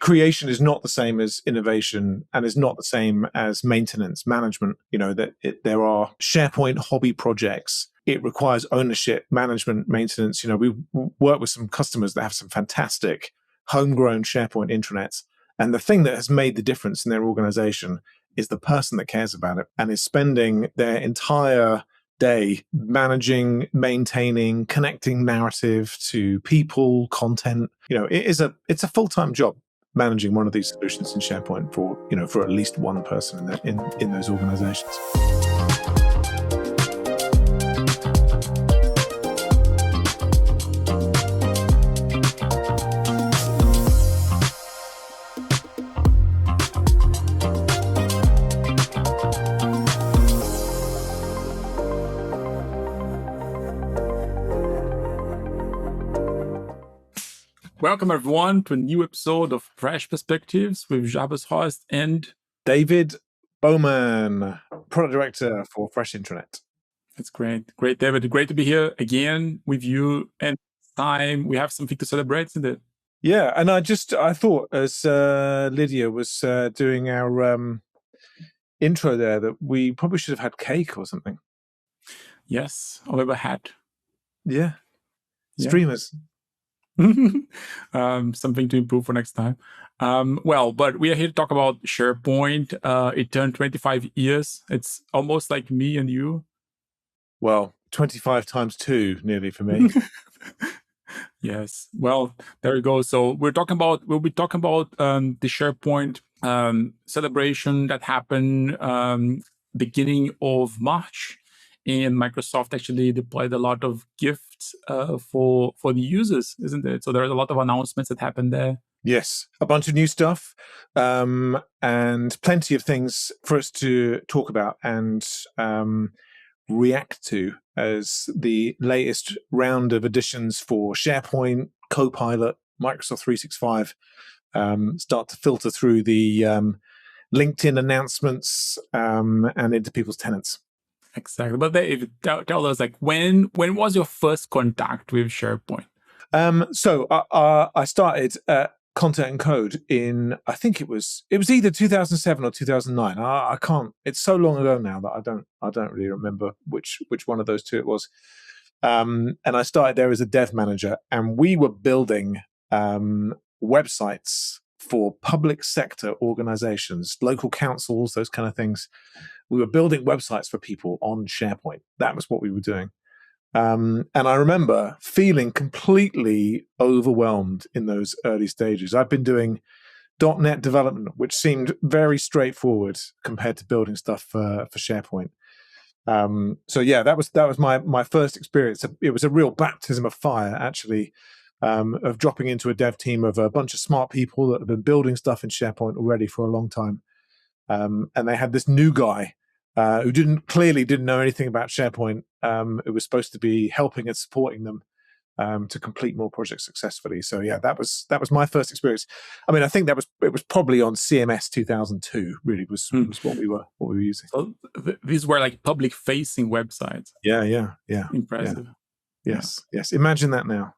creation is not the same as innovation and is not the same as maintenance management. There are SharePoint hobby projects. It requires ownership, management, maintenance. We work with some customers that have some fantastic homegrown SharePoint intranets. And the thing that has made the difference in their organization is the person that cares about it and is spending their entire day managing, maintaining, connecting narrative to people, content. It's a full-time job managing one of these solutions in SharePoint for at least one person in those organizations. Welcome, everyone, to a new episode of Fresh Perspectives with Java's host and David Bowman, Product Director for Fresh Intranet. That's great. Great, David. Great to be here again with you. And this time we have something to celebrate, isn't it? Yeah, and I thought as Lydia was doing our intro there that we probably should have had cake or something. Yes, or maybe a hat. Yeah. Streamers. Something to improve for next time. But we are here to talk about SharePoint. It turned 25 years. It's almost like me and you. Well, 25 times 2 nearly for me. Yes. Well, there you go. So we'll be talking about the SharePoint celebration that happened beginning of March. And Microsoft actually deployed a lot of gifts for the users, isn't it? So there's a lot of announcements that happened there. Yes, a bunch of new stuff and plenty of things for us to talk about and react to as the latest round of additions for SharePoint, Copilot, Microsoft 365 start to filter through the LinkedIn announcements and into people's tenants. Exactly. But Dave, tell us, when was your first contact with SharePoint? So I started at Content and Code in, I think it was either 2007 or 2009. I can't. It's so long ago now that I don't really remember which one of those two it was. And I started there as a dev manager, and we were building websites for public sector organizations, local councils, those kind of things. We were building websites for people on SharePoint. That was what we were doing. And I remember feeling completely overwhelmed in those early stages. I've been doing .NET development, which seemed very straightforward compared to building stuff for SharePoint. So yeah, that was my first experience. It was a real baptism of fire, actually, of dropping into a dev team of a bunch of smart people that have been building stuff in SharePoint already for a long time. And they had this new guy who clearly didn't know anything about SharePoint. It was supposed to be helping and supporting them to complete more projects successfully. So yeah, that was my first experience. I mean, I think it was probably on CMS 2002. Really was what we were using. So these were like public facing websites. Yeah. Impressive. Yeah. Yes. Imagine that now.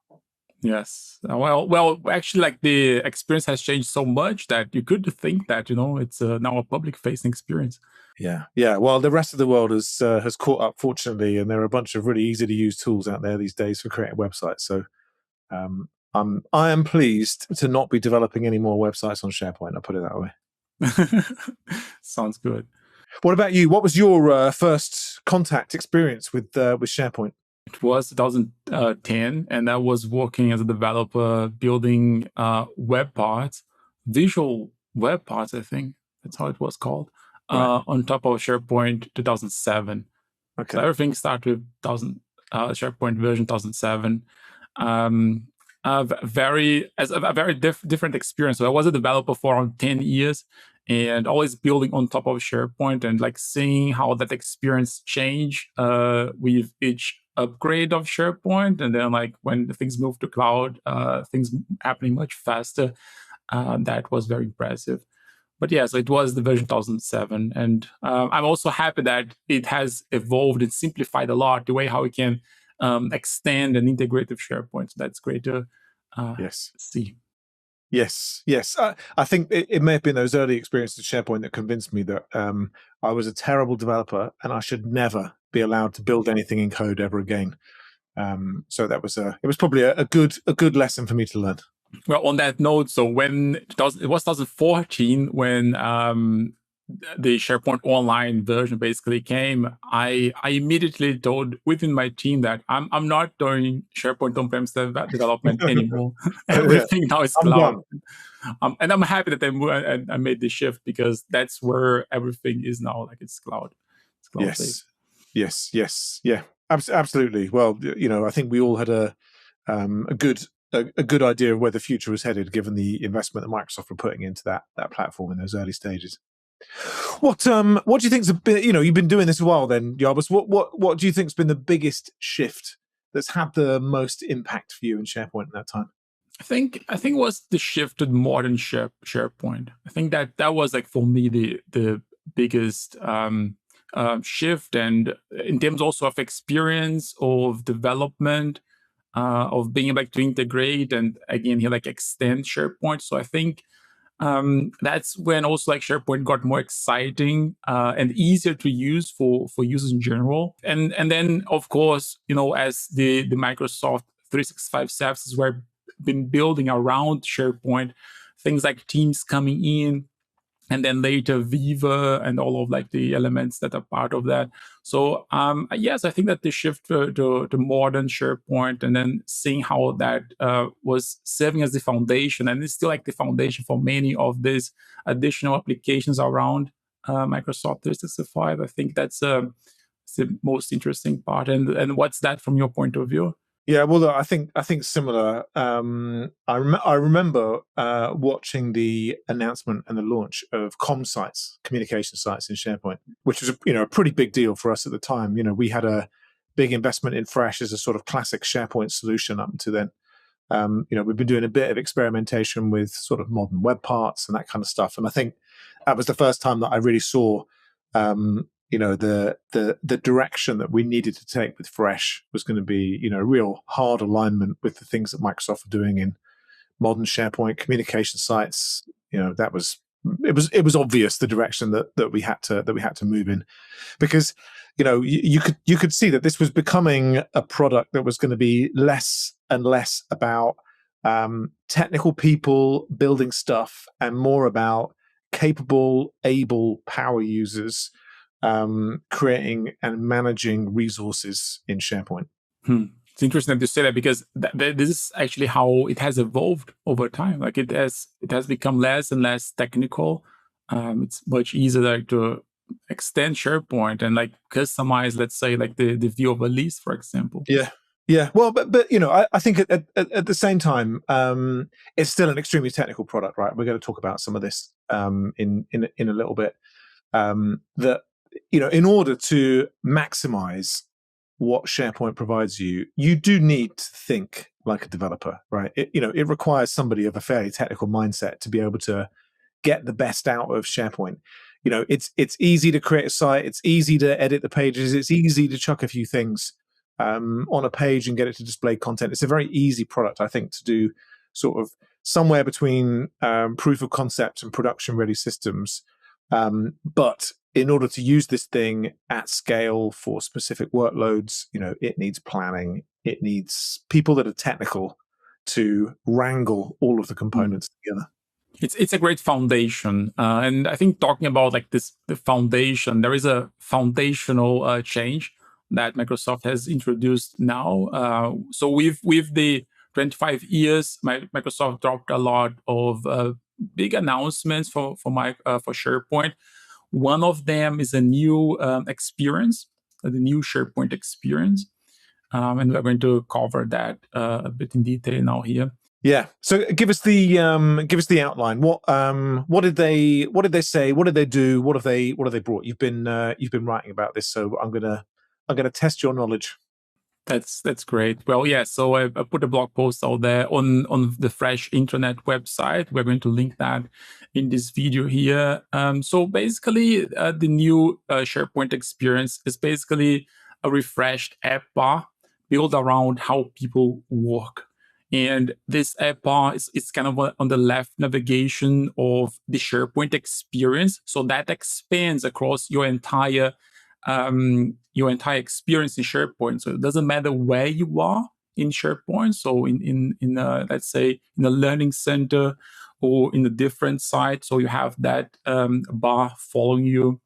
Yes. Well, actually, like the experience has changed so much that you could think that, it's now a public-facing experience. Yeah. Well, the rest of the world has caught up, fortunately, and there are a bunch of really easy-to-use tools out there these days for creating websites. So I am pleased to not be developing any more websites on SharePoint. I'll put it that way. Sounds good. What about you? What was your first contact experience with SharePoint? It was 2010, and I was working as a developer building web parts, visual web parts, I think that's how it was called, right. On top of SharePoint 2007. Okay. So everything started with SharePoint version 2007. A very different experience. So I was a developer for around 10 years and always building on top of SharePoint and like seeing how that experience changed with each upgrade of SharePoint. And then like when things moved to cloud, things happening much faster. That was very impressive. But yeah, so it was the version 2007. And I'm also happy that it has evolved and simplified a lot the way how we can extend and integrate with SharePoint. So that's great to see. Yes, yes. I think it may have been those early experiences with SharePoint that convinced me that I was a terrible developer and I should never be allowed to build anything in code ever again. So that was it was probably a good lesson for me to learn. Well, on that note, so it was 2014 when the SharePoint Online version basically came, I immediately told within my team that I'm not doing SharePoint on-premise development anymore. Yeah, Everything now is I'm cloud. done. And I'm happy that I made the shift, because that's where everything is now. Like, it's cloud. It's cloud based. Yes, yeah, absolutely. Well, I think we all had a good idea of where the future was headed, given the investment that Microsoft were putting into that platform in those early stages. What do you think's been, you've been doing this a while then, Yabus? What do you think's been the biggest shift that's had the most impact for you in SharePoint in that time? I think it was the shift to modern SharePoint. I think that was, like, for me, the biggest shift, and in terms also of experience of development, of being able to integrate and again here, like, extend SharePoint. So I think that's when also, like, SharePoint got more exciting and easier to use for users in general. And then, of course, as the Microsoft 365 services were been building around SharePoint, things like Teams coming in, and then later Viva and all of, like, the elements that are part of that. So yes, I think that the shift to modern SharePoint, and then seeing how that was serving as the foundation, and it's still, like, the foundation for many of these additional applications around Microsoft 365. I think that's the most interesting part. And what's that from your point of view? Yeah, well, I think similar. I remember watching the announcement and the launch of communication sites in SharePoint, which was a pretty big deal for us at the time. We had a big investment in Fresh as a sort of classic SharePoint solution up until then. We've been doing a bit of experimentation with sort of modern web parts and that kind of stuff, and I think that was the first time that I really saw the direction that we needed to take with Fresh was going to be real hard alignment with the things that Microsoft were doing in modern SharePoint communication sites. That was it was obvious the direction that we had to move in, because you could see that this was becoming a product that was going to be less and less about technical people building stuff and more about capable, able power users creating and managing resources in SharePoint. It's interesting that you say that, because this is actually how it has evolved over time. Like, it has become less and less technical. It's much easier to extend SharePoint and, like, customize, let's say, like, the view of a list, for example. Yeah. Well, but I think at the same time, it's still an extremely technical product, right? We're going to talk about some of this in a little bit. That in order to maximize what SharePoint provides you, you do need to think like a developer, right? It requires somebody of a fairly technical mindset to be able to get the best out of SharePoint. It's easy to create a site, it's easy to edit the pages, it's easy to chuck a few things on a page and get it to display content. It's a very easy product, I think, to do sort of somewhere between proof of concept and production ready systems. But in order to use this thing at scale for specific workloads, it needs planning. It needs people that are technical to wrangle all of the components together. It's a great foundation, and I think, talking about, like, the foundation, there is a foundational change that Microsoft has introduced now. So with the 25 years, Microsoft dropped a lot of big announcements for SharePoint. One of them is a new experience, the new SharePoint experience, and we're going to cover that a bit in detail now here. Yeah. So give us the outline. What did they say? What did they do? What have they brought? You've been writing about this, so I'm gonna test your knowledge. That's great. Well, yeah. So I put a blog post out there on the Fresh Internet website. We're going to link that in this video here. So basically, the new SharePoint experience is basically a refreshed app bar built around how people work. And this app bar is kind of on the left navigation of the SharePoint experience. So that expands across your entire experience in SharePoint. So it doesn't matter where you are in SharePoint. So in let's say in a learning center or in a different site. So you have that bar following you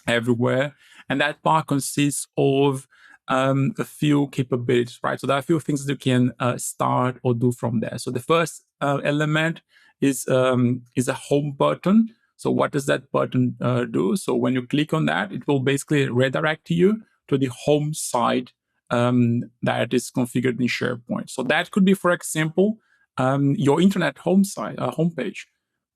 everywhere. And that bar consists of a few capabilities, right? So there are a few things that you can start or do from there. So the first element is a home button. So what does that button do? So when you click on that, it will basically redirect you to the home site that is configured in SharePoint. So that could be, for example, your internet home site, homepage.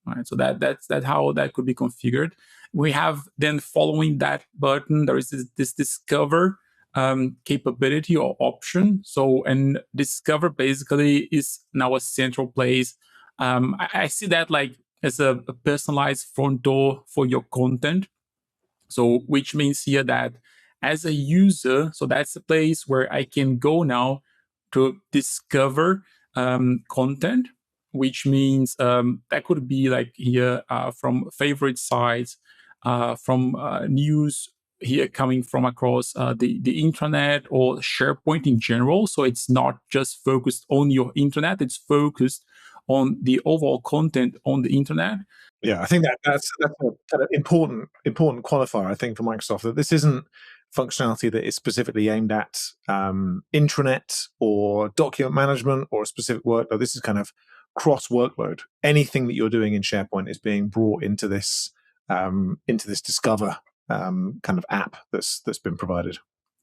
Right, so that's how that could be configured. We have then following that button, there is this discover capability or option. So, and discover basically is now a central place. I see that like as a personalized front door for your content. So, which means here that as a user, so that's the place where I can go now to discover content, which means that could be like here from favorite sites, from news here coming from across the internet or SharePoint in general. So it's not just focused on your internet, it's focused on the overall content on the internet. Yeah, I think that's a kind of important qualifier, I think, for Microsoft, that this isn't functionality that is specifically aimed at intranet or document management or a specific workload. This is kind of cross workload. Anything that you're doing in SharePoint is being brought into this Discover kind of app that's been provided.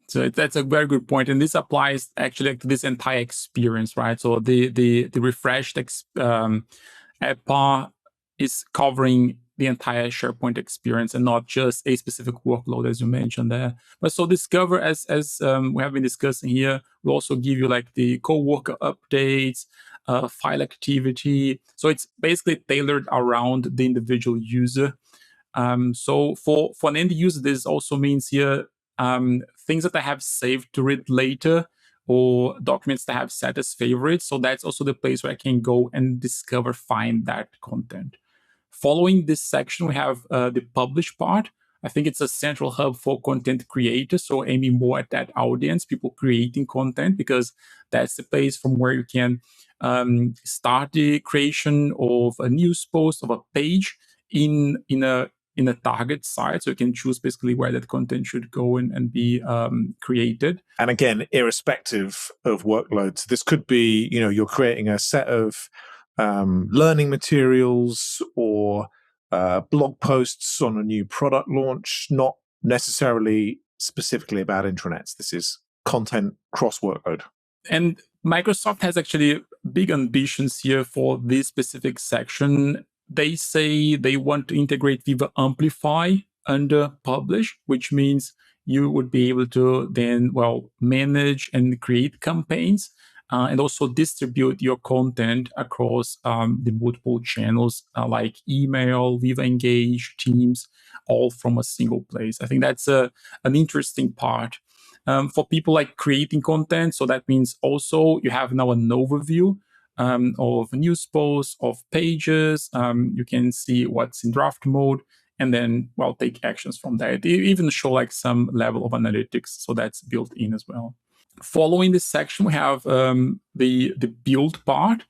So that's a very good point, and this applies actually to this entire experience, right? So the refreshed app bar is covering the entire SharePoint experience and not just a specific workload, as you mentioned there. But so Discover, as we have been discussing here, will also give you like the coworker updates, file activity. So it's basically tailored around the individual user. So for an end user, this also means here things that I have saved to read later or documents that I have set as favorites. So that's also the place where I can go and discover, find that content. Following this section, we have the publish part. I think it's a central hub for content creators. So aiming more at that audience, people creating content, because that's the place from where you can start the creation of a news post, of a page in a target site. So you can choose basically where that content should go and be created. And again, irrespective of workloads, this could be, you're creating a set of learning materials or blog posts on a new product launch, not necessarily specifically about intranets. This is content cross workload. And Microsoft has actually big ambitions here for this specific section. They say they want to integrate Viva Amplify under publish, which means you would be able to then, manage and create campaigns and also distribute your content across the multiple channels like email, Viva Engage, Teams, all from a single place. I think that's an interesting part. For people like creating content, so that means also you have now an overview of news posts, of pages. You can see what's in draft mode, and then take actions from there. They even show like some level of analytics, so that's built in as well. Following this section, we have the build part,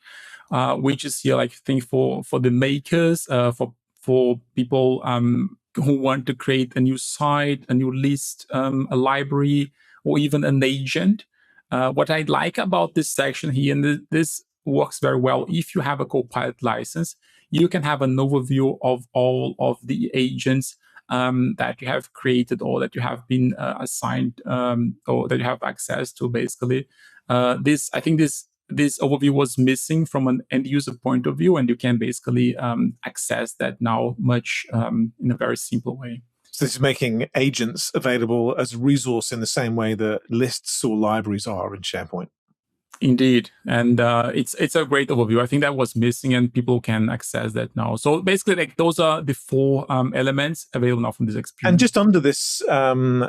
which is here, like, I think for the makers, for people who want to create a new site, a new list, a library, or even an agent. What I like about this section here, and this works very well if you have a Copilot license, you can have an overview of all of the agents that you have created or that you have been assigned or that you have access to, basically. I think this overview was missing from an end user point of view, and you can basically access that now much in a very simple way. So this is making agents available as a resource in the same way that lists or libraries are in SharePoint. Indeed, and it's a great overview. I think that was missing, and people can access that now. So basically, like those are the four elements available now from this experience. And just under this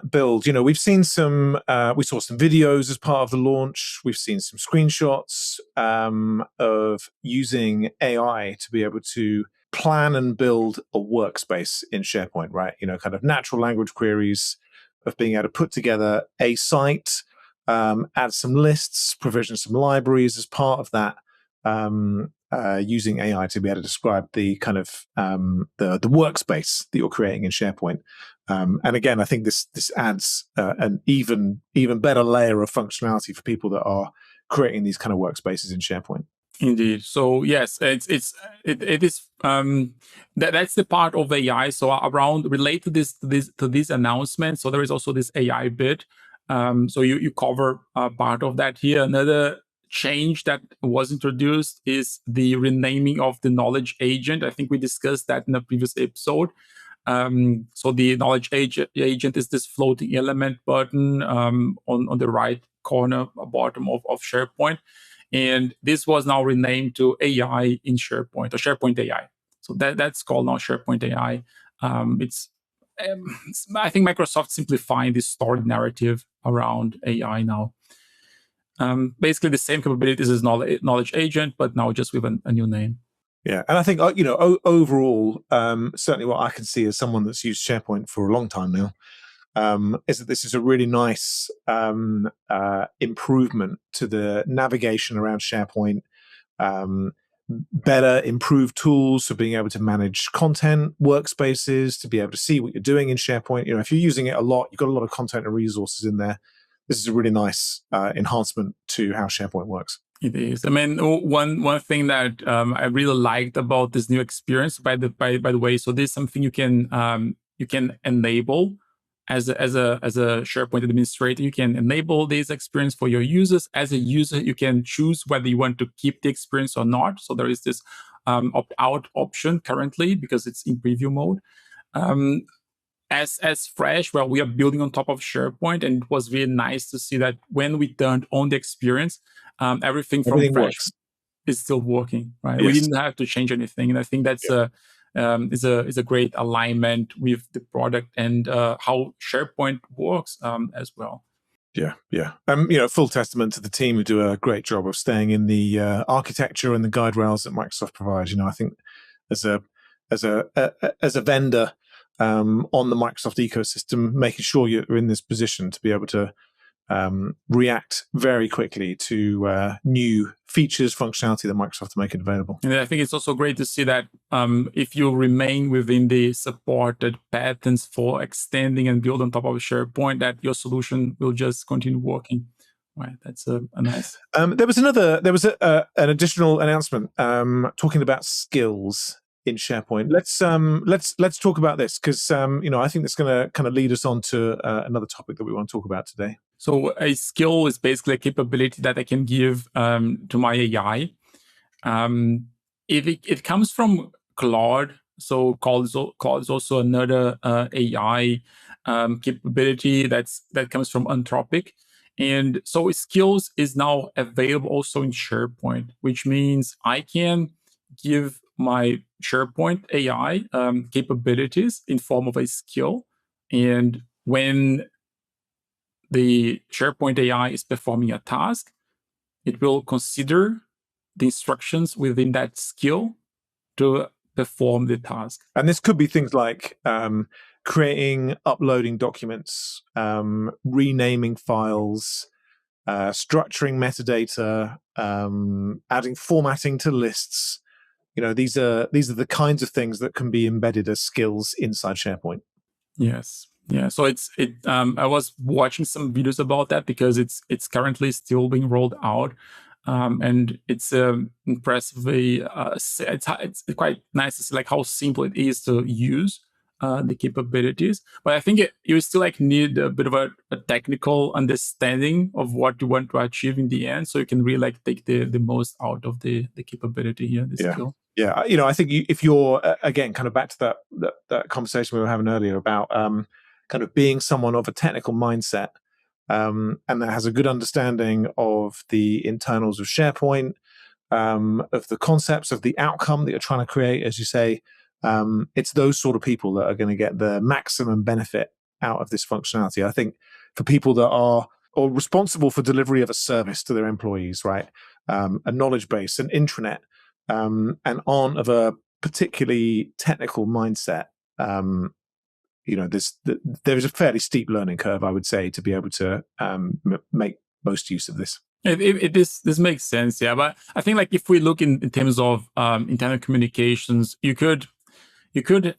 build, we've seen we saw some videos as part of the launch. We've seen some screenshots of using AI to be able to plan and build a workspace in SharePoint, right? Kind of natural language queries of being able to put together a site, add some lists, provision some libraries as part of that, using AI to be able to describe the kind of the workspace that you're creating in SharePoint. And again, I think this adds an even better layer of functionality for people that are creating these kind of workspaces in SharePoint. Indeed. So yes, it is that's the part of AI. So around related to this announcement. So there is also this AI bit. So you cover part of that here. Another change that was introduced is the renaming of the knowledge agent. I think we discussed that in a previous episode. So the knowledge agent is this floating element button on the right corner bottom of SharePoint. And this was now renamed to AI in SharePoint, or SharePoint AI. So that's called now SharePoint AI. I think Microsoft simplifying this stored narrative around AI now. Basically the same capabilities as knowledge agent, but now just with a new name. Yeah, and I think overall, certainly what I can see as someone that's used SharePoint for a long time now, is that this is a really nice improvement to the navigation around SharePoint. Better, improved tools for being able to manage content, workspaces, to be able to see what you're doing in SharePoint. If you're using it a lot, you've got a lot of content and resources in there. This is a really nice enhancement to how SharePoint works. It is. I mean, one thing that I really liked about this new experience, by the way, so this is something you can enable as a SharePoint administrator. You can enable this experience for your users. As a user, you can choose whether you want to keep the experience or not. So there is this opt-out option currently because it's in preview mode. As fresh, well, we are building on top of SharePoint, and it was really nice to see that when we turned on the experience, everything from fresh works. is still working, right? Yes. We didn't have to change anything, and I think that's is a great alignment with the product and how SharePoint works as well. Yeah. Full testament to the team who do a great job of staying in the architecture and the guide rails that Microsoft provides. I think as a vendor on the Microsoft ecosystem, making sure you're in this position to be able to react very quickly to new features, functionality that Microsoft are making available. And I think it's also great to see that if you remain within the supported patterns for extending and build on top of SharePoint, that your solution will just continue working. Right, that's a nice. There was an additional announcement talking about skills in SharePoint. Let's talk about this because I think that's going to kind of lead us on to another topic that we want to talk about today. So a skill is basically a capability that I can give to my AI. It comes from Claude. So Claude is also another AI capability that comes from Anthropic. And so skills is now available also in SharePoint, which means I can give my SharePoint AI capabilities in form of a skill. And when the SharePoint AI is performing a task, it will consider the instructions within that skill to perform the task. And this could be things like creating, uploading documents, renaming files, structuring metadata, adding formatting to lists. These are the kinds of things that can be embedded as skills inside SharePoint. Yes. Yeah. So I was watching some videos about that because it's currently still being rolled out. And it's impressively, it's quite nice to see like how simple it is to use the capabilities. But I think you still need a bit of a technical understanding of what you want to achieve in the end, so you can really take the most out of the capability here, the skill. Yeah, I think if you're again kind of back to that conversation we were having earlier about kind of being someone of a technical mindset, and that has a good understanding of the internals of SharePoint, of the concepts, of the outcome that you're trying to create, as you say. It's those sort of people that are going to get the maximum benefit out of this functionality. I think for people that are or responsible for delivery of a service to their employees, right? A knowledge base, an intranet, and aren't of a particularly technical mindset. There is a fairly steep learning curve, I would say, to be able to make most use of this. This makes sense, yeah. But I think like if we look in terms of internal communications, you could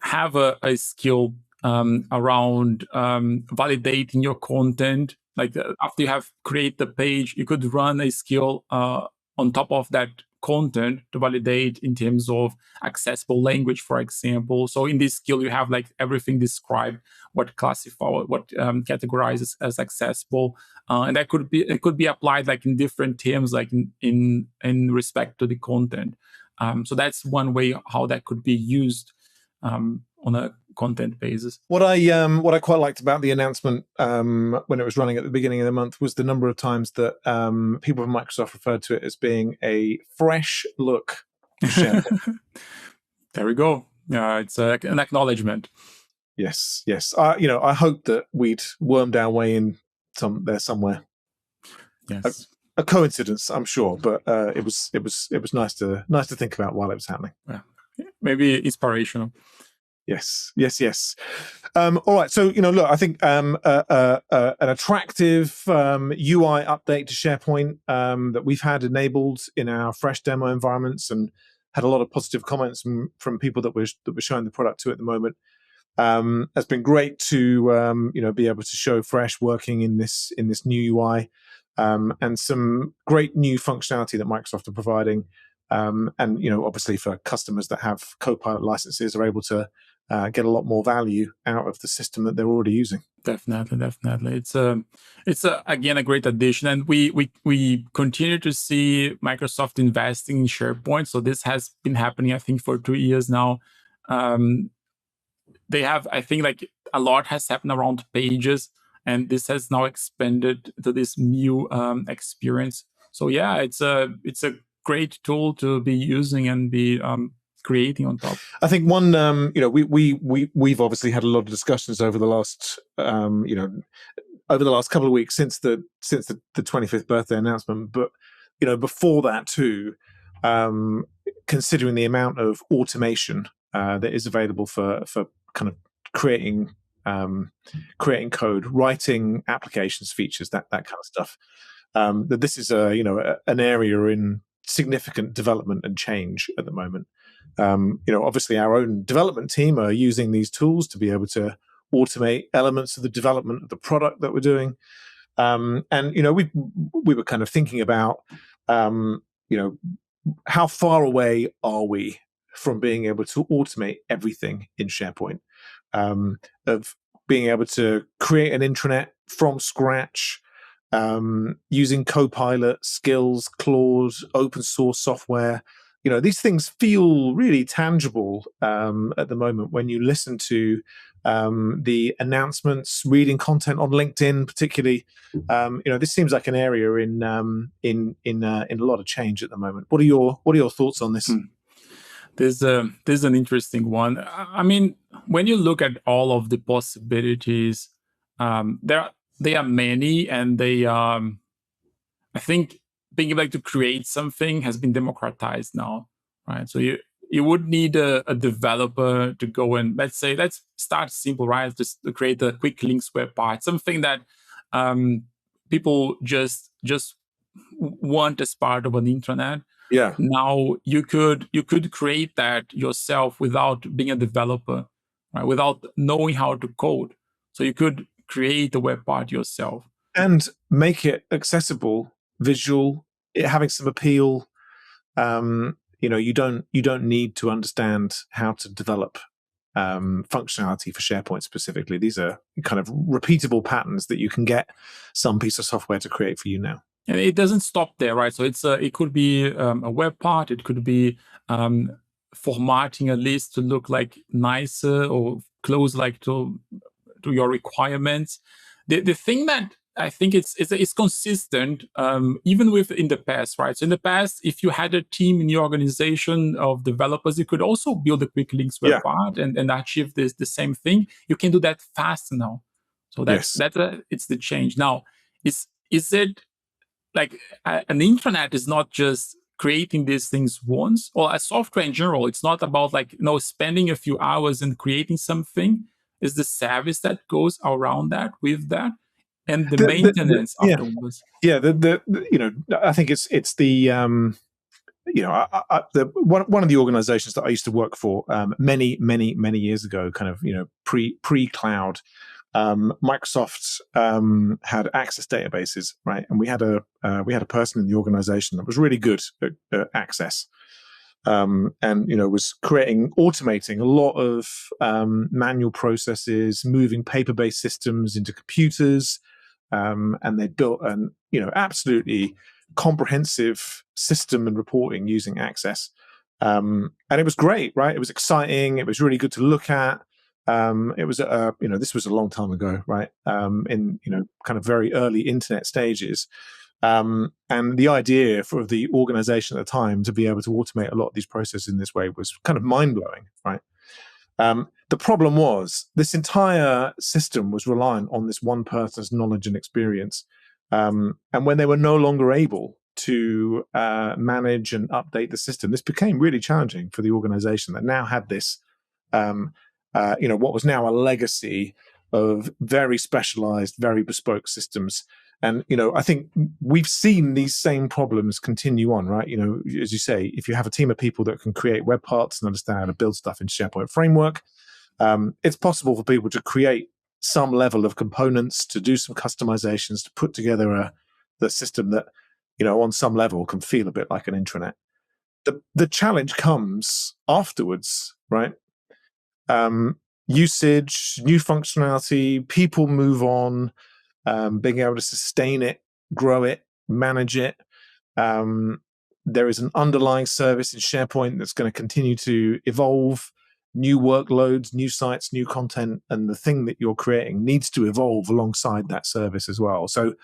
have a skill around validating your content. Like after you have created the page, you could run a skill on top of that content to validate in terms of accessible language, for example. So in this skill, you have like everything described, what categorizes as accessible, and that could be applied like in different terms, like in respect to the content. So that's one way how that could be used on a content basis. What I quite liked about the announcement when it was running at the beginning of the month was the number of times that people from Microsoft referred to it as being a fresh look to SharePoint. There we go. It's an acknowledgement. Yes. I hope that we'd wormed our way in there somewhere. Yes. A coincidence, I'm sure, but it was nice to think about while it was happening. Yeah. Maybe inspirational. Yes. All right. So, look, I think an attractive UI update to SharePoint that we've had enabled in our fresh demo environments and had a lot of positive comments from people that we're showing the product to at the moment. Has been great to be able to show fresh working in this new UI, and some great new functionality that Microsoft are providing. And obviously for customers that have Copilot licenses are able to get a lot more value out of the system that they're already using. Definitely. It's again a great addition, and we continue to see Microsoft investing in SharePoint. So this has been happening, I think, for 2 years now. They have, I think, like a lot has happened around pages, and this has now expanded to this new experience. So yeah, it's a great tool to be using and be creating on top. I think one, we've obviously had a lot of discussions over the last, over the last couple of weeks since the 25th birthday announcement. But before that too, considering the amount of automation that is available for kind of creating code, writing applications, features, that kind of stuff. That this is an area in significant development and change at the moment. Obviously our own development team are using these tools to be able to automate elements of the development of the product that we're doing. And we were kind of thinking about how far away are we from being able to automate everything in SharePoint, of being able to create an intranet from scratch, using Copilot skills, Claude, open source software. These things feel really tangible at the moment when you listen to the announcements, reading content on LinkedIn, particularly. This seems like an area in a lot of change at the moment. What are your thoughts on this? There's an interesting one. I mean, when you look at all of the possibilities, they are many, and they I think being able to create something has been democratized now, right? So you would need a developer to go and let's start simple, right? Just to create a quick links web part, something that people just want as part of an intranet. Yeah. Now you could create that yourself without being a developer, right? Without knowing how to code. So you could create a web part yourself and make it accessible, visual, having some appeal. You don't need to understand how to develop functionality for SharePoint specifically. These are kind of repeatable patterns that you can get some piece of software to create for you now. And it doesn't stop there, right? So it could be a web part. It could be formatting a list to look like nicer or close like to your requirements. The thing that I think it's consistent, even with in the past, right? So in the past, if you had a team in your organization of developers, you could also build a quick links web part and achieve the same thing. You can do that faster now. So it's the change. Now, is it like an intranet is not just creating these things once, or a software in general? It's not about like spending a few hours and creating something. Is the service that goes around that with that, and the maintenance afterwards. I think it's the one of the organizations that I used to work for many years ago, kind of pre-cloud. Microsoft had Access databases, right? And we had a person in the organization that was really good at Access, and was automating a lot of manual processes, moving paper-based systems into computers, and they built an absolutely comprehensive system and reporting using Access, and it was great, right? It was exciting. It was really good to look at. It was this was a long time ago, right? In kind of very early internet stages. And the idea for the organization at the time to be able to automate a lot of these processes in this way was kind of mind-blowing, right? The problem was this entire system was reliant on this one person's knowledge and experience. And when they were no longer able to manage and update the system, this became really challenging for the organization that now had this, what was now a legacy of very specialized, very bespoke systems. And, I think we've seen these same problems continue on, right? As you say, if you have a team of people that can create web parts and understand how to build stuff in SharePoint framework, it's possible for people to create some level of components, to do some customizations, to put together the system that, on some level can feel a bit like an intranet. The challenge comes afterwards, right? Usage, new functionality, people move on, being able to sustain it, grow it, manage it. There is an underlying service in SharePoint that's going to continue to evolve, new workloads, new sites, new content, and the thing that you're creating needs to evolve alongside that service as well. So,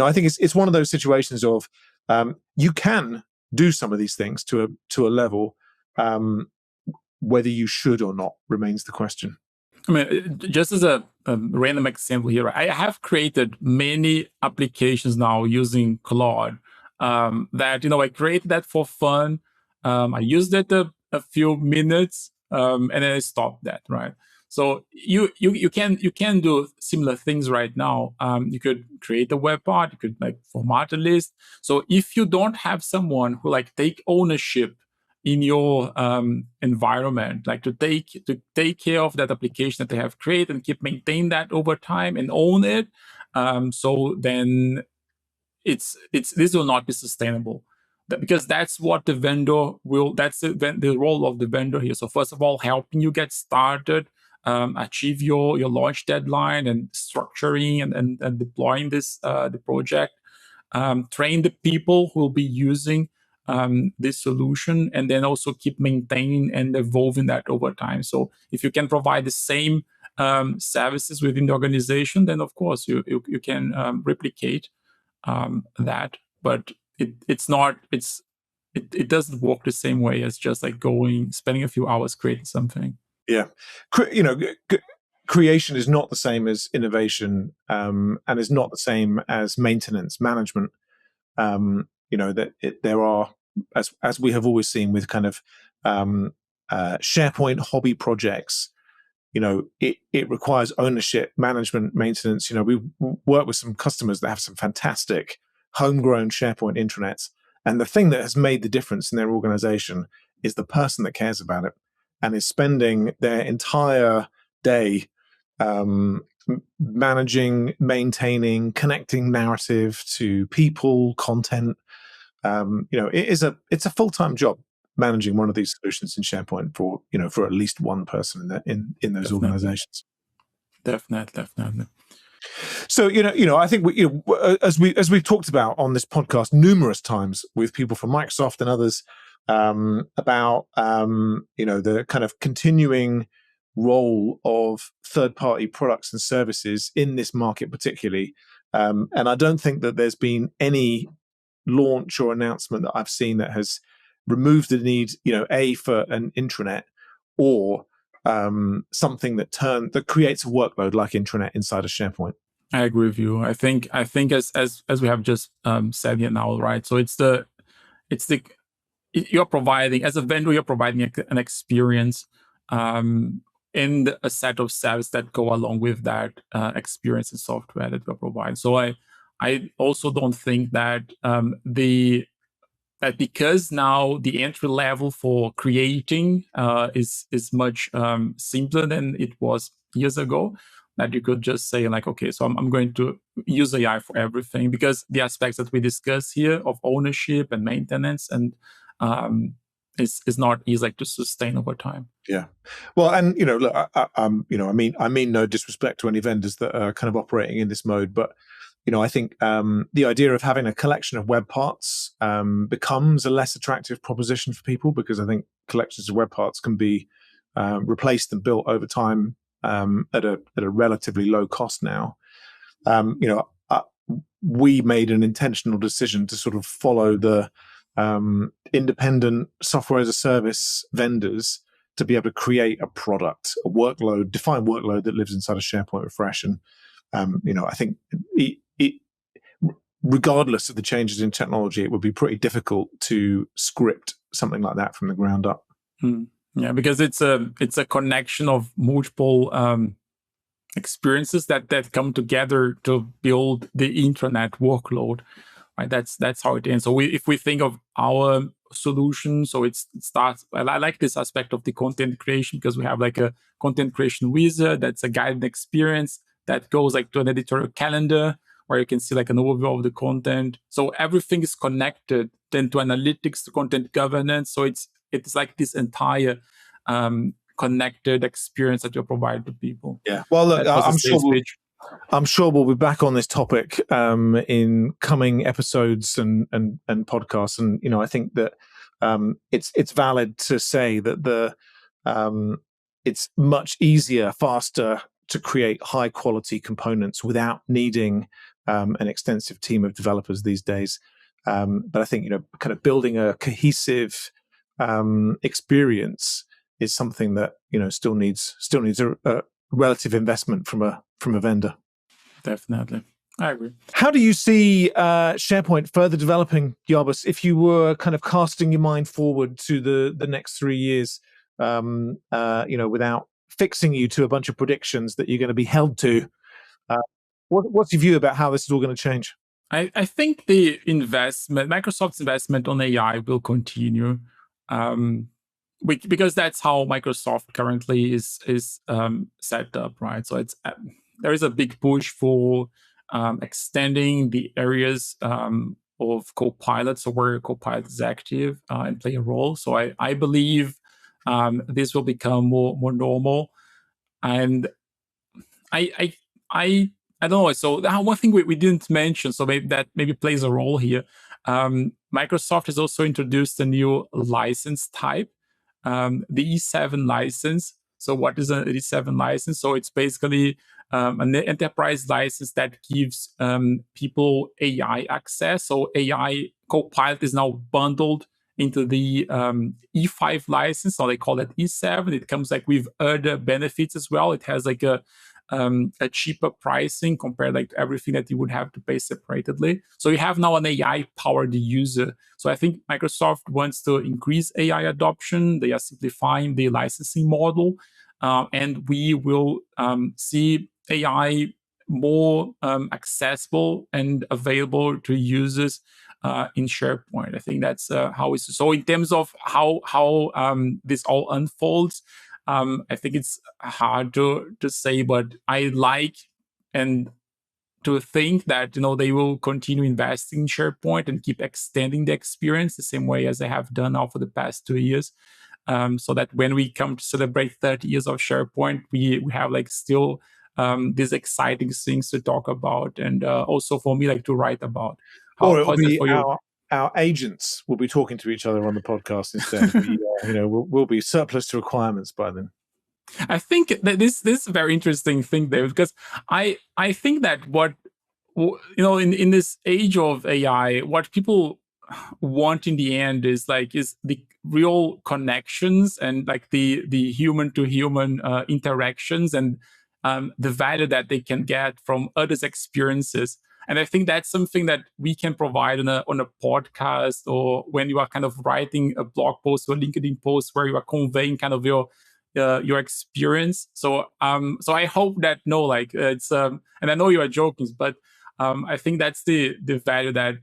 I think it's one of those situations of you can do some of these things to a level. Whether you should or not remains the question. I mean, just as a random example here, I have created many applications now using Claude that, I created that for fun. I used it a few minutes and then I stopped that, right? So you can do similar things right now. You could create a web part, you could format a list. So if you don't have someone who take ownership in your environment, to take care of that application that they have created and keep maintain that over time and own it, so then this will not be sustainable. Because that's what the vendor will. That's the role of the vendor here. So first of all, helping you get started, achieve your launch deadline, and structuring and deploying the project. Train the people who will be using this solution, and then also keep maintaining and evolving that over time. So if you can provide the same services within the organization, then of course you can replicate that. But it doesn't work the same way as just spending a few hours creating something. Yeah, creation is not the same as innovation, and is not the same as maintenance management. There are, as we have always seen with kind of SharePoint hobby projects, it requires ownership, management, maintenance. We work with some customers that have some fantastic homegrown SharePoint intranets, and the thing that has made the difference in their organization is the person that cares about it and is spending their entire day managing, maintaining, connecting narrative to people, content. It's a full-time job managing one of these solutions in SharePoint for at least one person in those organizations. Definitely. So I think as we've talked about on this podcast numerous times with people from Microsoft and others about the kind of continuing role of third-party products and services in this market, particularly And I don't think that there's been any launch or announcement that I've seen that has removed the need, for an intranet or something that creates a workload like intranet inside of SharePoint. I agree with you. I think as we have just said here now, right? So you're providing, as a vendor, you're providing an experience in a set of services that go along with that experience and software that we provide. So I also don't think that that because now the entry level for creating is much simpler than it was years ago, that you could just say like, okay, so I'm going to use AI for everything, because the aspects that we discuss here of ownership and maintenance and is not easy to sustain over time. Yeah, well, and look, I mean, no disrespect to any vendors that are kind of operating in this mode, but I think the idea of having a collection of web parts becomes a less attractive proposition for people, because I think collections of web parts can be replaced and built over time at a relatively low cost now. We made an intentional decision to sort of follow the independent software as a service vendors to be able to create a product, defined workload that lives inside of SharePoint Refresh. And I think regardless of the changes in technology, it would be pretty difficult to script something like that from the ground up. Yeah, because it's a connection of multiple experiences that come together to build the intranet workload. Right, that's how it ends. So if we think of our solution, so it starts. I like this aspect of the content creation, because we have like a content creation wizard that's a guided experience that goes like to an editorial calendar where you can see like an overview of the content. So everything is connected then to analytics, to content governance. So it's like this entire connected experience that you provide to people. Yeah. Well, look, I'm sure we'll be back on this topic in coming episodes and podcasts. And I think that it's valid to say that it's much easier, faster to create high quality components without needing an extensive team of developers these days. But I think kind of building a cohesive experience is something that still needs a relative investment from a vendor. Definitely, I agree. How do you see SharePoint further developing, Yarbus, if you were kind of casting your mind forward to the next 3 years, without fixing you to a bunch of predictions that you're going to be held to? What's your view about how this is all going to change? I think the Microsoft's investment on AI will continue. Because that's how Microsoft currently is set up, right? So there is a big push for extending the areas of Copilot, so where Copilot is active and play a role. So I believe this will become more normal, and I don't know. So one thing we didn't mention, so maybe plays a role here. Microsoft has also introduced a new license type, the E7 license. So what is an E7 license? So it's basically an enterprise license that gives people AI access. So AI Copilot is now bundled into the E5 license. So they call it E7. It comes like with other benefits as well. It has like a cheaper pricing compared to everything that you would have to pay separately. So you have now an AI-powered user. So I think Microsoft wants to increase AI adoption. They are simplifying the licensing model, and we will see AI more accessible and available to users in SharePoint. I think that's how it's. So in terms of how this all unfolds, I think it's hard to say, but I like and to think that they will continue investing in SharePoint and keep extending the experience the same way as they have done now for the past 2 years, so that when we come to celebrate 30 years of SharePoint, we have still these exciting things to talk about, and also for me to write about. Or it will be our agents will be talking to each other on the podcast instead. We'll be surplus to requirements by then. I think that this is a very interesting thing there, because I think that what in this age of AI, what people want in the end is the real connections and like the human to human interactions and the value that they can get from others' experiences. And I think that's something that we can provide on a podcast, or when you are kind of writing a blog post or LinkedIn post where you are conveying kind of your experience. So I hope that it's and I know you are joking, but I think that's the value that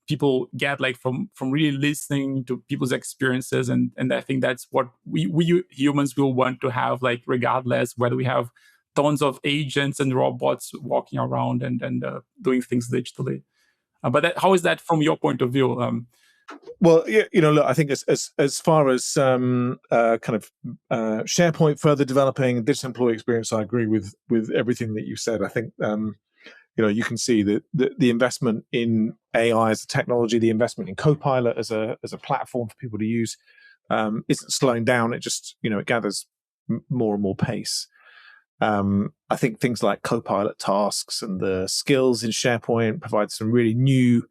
people get from really listening to people's experiences, and I think that's what we humans will want to have, regardless whether we have tons of agents and robots walking around and doing things digitally. But how is that from your point of view? Well, yeah, look, I think as far as kind of SharePoint further developing digital employee experience, I agree with everything that you said. I think you can see that the investment in AI as a technology, the investment in Copilot as a platform for people to use, isn't slowing down. It just it gathers more and more pace. I think things like Copilot tasks and the skills in SharePoint provide some really new,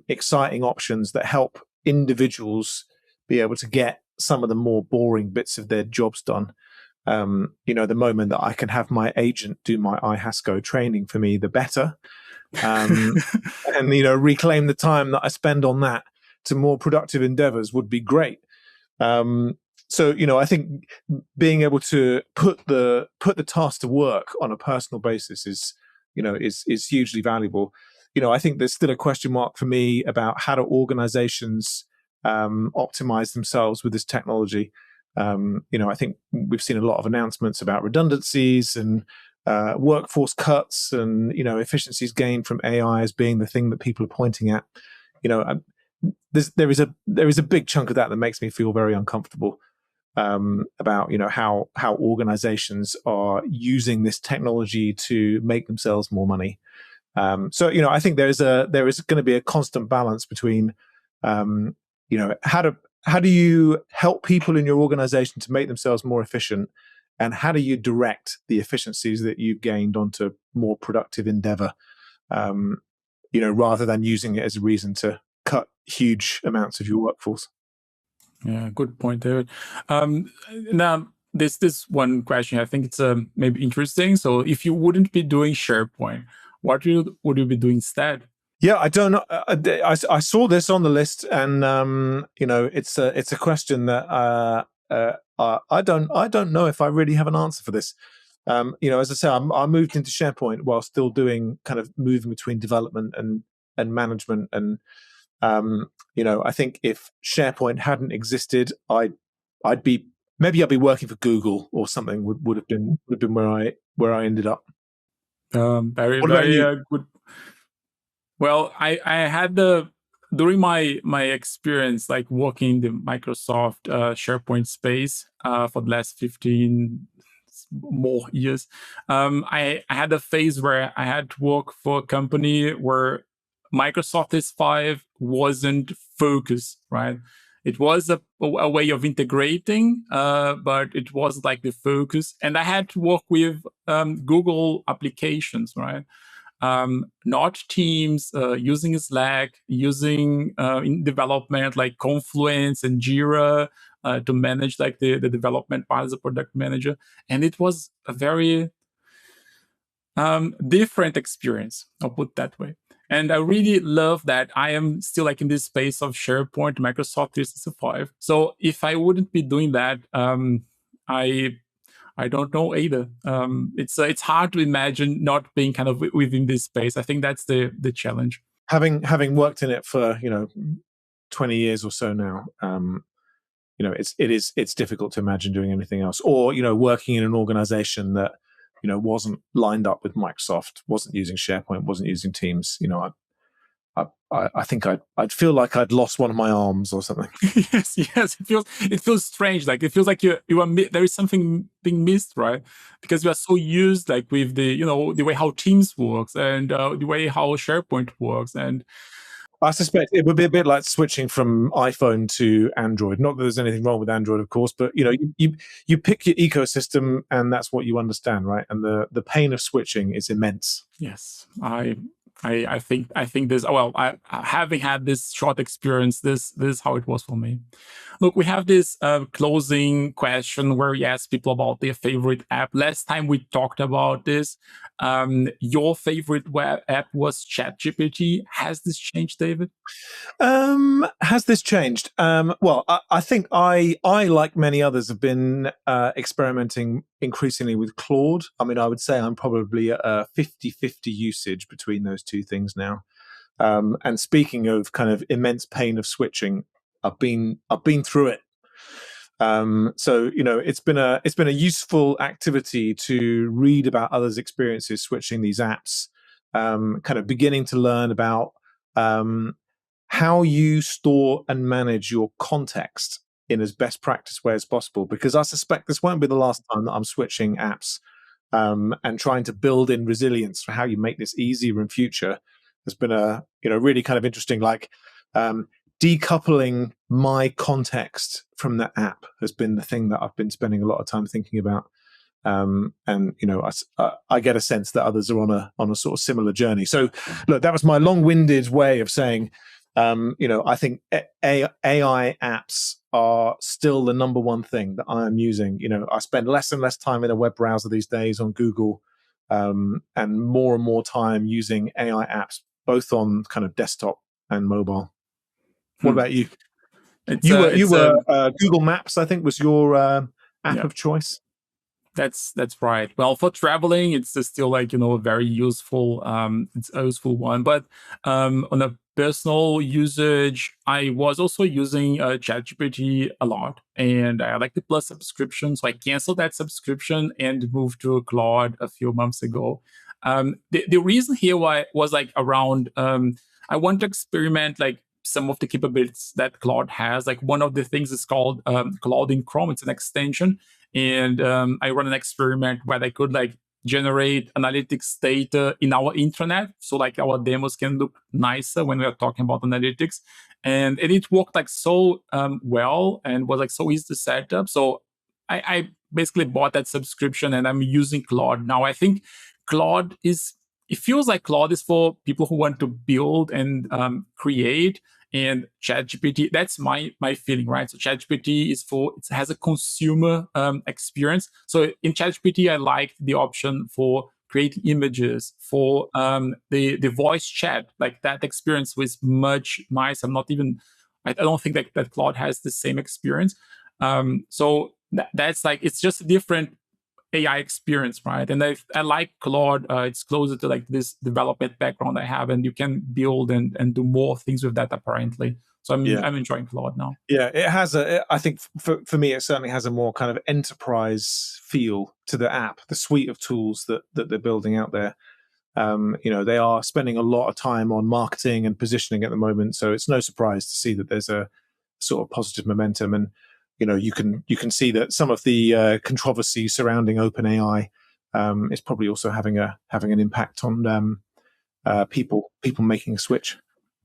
exciting options that help individuals be able to get some of the more boring bits of their jobs done. The moment that I can have my agent do my iHasco training for me, the better. And reclaim the time that I spend on that to more productive endeavors would be great. So I think being able to put the task to work on a personal basis is hugely valuable. I think there's still a question mark for me about how do organizations optimize themselves with this technology. I think we've seen a lot of announcements about redundancies and workforce cuts and efficiencies gained from AI as being the thing that people are pointing at. There is a big chunk of that makes me feel very uncomfortable about how organizations are using this technology to make themselves more money. So I think there is going to be a constant balance between how do you help people in your organization to make themselves more efficient, and how do you direct the efficiencies that you've gained onto more productive endeavor, rather than using it as a reason to cut huge amounts of your workforce. Yeah, good point, David. Now, this one question, I think it's maybe interesting. So if you wouldn't be doing SharePoint, what would you be doing instead? Yeah, I don't know. I saw this on the list, and it's a question that I don't know if I really have an answer for this. As I say, I moved into SharePoint while still doing kind of moving between development and management, and I think if SharePoint hadn't existed, I'd be working for Google or something. Would have been where I ended up. Very good. Well, I had during my experience working in the Microsoft SharePoint space for the last 15 more years, I had a phase where I had to work for a company where Microsoft 365 wasn't focused, right? It was a way of integrating, but it wasn't the focus. And I had to work with Google applications, right? Not Teams, using Slack, using in development Confluence and Jira to manage the development part as a product manager. And it was a very different experience, I'll put it that way. And I really love that I am still in this space of SharePoint, Microsoft 365. So if I wouldn't be doing that, I don't know either. It's hard to imagine not being kind of within this space. I think that's the challenge. Having worked in it for 20 years or so now, it's difficult to imagine doing anything else. Or working in an organization that wasn't lined up with Microsoft, wasn't using SharePoint, wasn't using Teams. I think I'd feel like I'd lost one of my arms or something. yes, it feels strange. It feels like you are there is something being missed, right? Because you are so used with the the way how Teams works and the way how SharePoint works. And I suspect it would be a bit like switching from iPhone to Android. Not that there's anything wrong with Android, of course, but you pick your ecosystem, and that's what you understand, right? And the pain of switching is immense. Yes, I think this. Well, having had this short experience, this is how it was for me. Look, we have this closing question where we ask people about their favorite app. Last time we talked about this. Your favorite web app was ChatGPT. Has this changed, David? Has this changed? Well, I think I, like many others, have been experimenting increasingly with Claude. I mean, I would say I'm probably at a 50-50 usage between those two things now. And speaking of kind of immense pain of switching, I've been through it. So it's been a useful activity to read about others' experiences switching these apps, kind of beginning to learn about how you store and manage your context in as best practice way as possible. Because I suspect this won't be the last time that I'm switching apps, and trying to build in resilience for how you make this easier in future. There's been a really kind of interesting, like, decoupling my context from the app has been the thing that I've been spending a lot of time thinking about. And I get a sense that others are on a sort of similar journey. So look, that was my long-winded way of saying, I think AI apps are still the number one thing that I am using. I spend less and less time in a web browser these days on Google, and more time using AI apps, both on kind of desktop and mobile. What about you? You were Google Maps, I think, was your app of choice. That's right. Well, for traveling, it's still like a very useful, it's a useful one. But on a personal usage, I was also using ChatGPT a lot, and I like the Plus subscription, so I canceled that subscription and moved to Claude a few months ago. The reason here why was like around, I want to experiment like some of the capabilities that Claude has. Like one of the things is called Claude in Chrome. It's an extension. And I run an experiment where I could like generate analytics data in our intranet. So like our demos can look nicer when we are talking about analytics. And it worked like so well and was like so easy to set up. So I basically bought that subscription and I'm using Claude. Now I think it feels like Claude is for people who want to build and create. And ChatGPT, that's my feeling, right? So ChatGPT it has a consumer experience. So in ChatGPT, I liked the option for creating images, for the voice chat. Like that experience was much nicer. I don't think that Claude has the same experience. So that's like, it's just a different AI experience, right? And I like Claude. It's closer to like this development background I have, and you can build and do more things with that apparently. So I'm enjoying Claude now. Yeah, it has I think for me, it certainly has a more kind of enterprise feel to the app, the suite of tools that they're building out there. They are spending a lot of time on marketing and positioning at the moment, so it's no surprise to see that there's a sort of positive momentum. And you can see that some of the controversy surrounding OpenAI is probably also having an impact on people making a switch.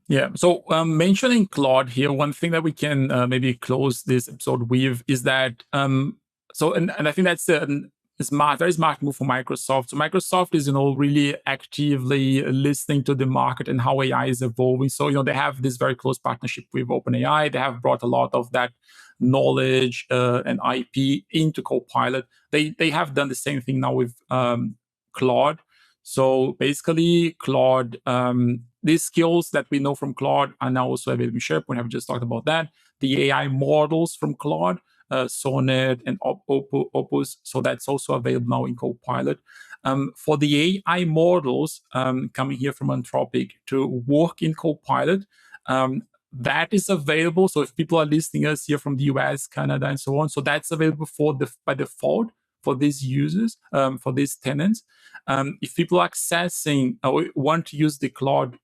Yeah. So mentioning Claude here, one thing that we can maybe close this episode with is that and I think that's very smart move for Microsoft. So Microsoft is really actively listening to the market and how AI is evolving. So they have this very close partnership with OpenAI. They have brought a lot of that knowledge and IP into Copilot. They have done the same thing now with Claude. So basically, Claude, these skills that we know from Claude are now also available in SharePoint. I've just talked about that. The AI models from Claude, Sonnet and Opus. So that's also available now in Copilot. For the AI models coming here from Anthropic to work in Copilot, that is available. So if people are listening us here from the US, Canada, and so on, so that's available by default for these users, for these tenants. If people are accessing or want to use the Claude,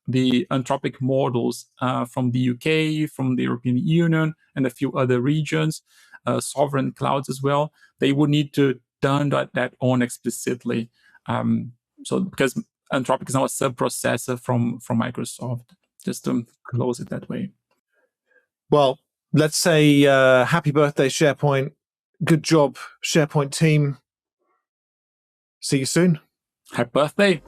the Anthropic models from the UK, from the European Union, and a few other regions, sovereign clouds as well, they would need to turn that on explicitly. So because Anthropic is now a sub-processor from Microsoft. just to close it that way. Well, let's say happy birthday, SharePoint. Good job, SharePoint team. See you soon. Happy birthday.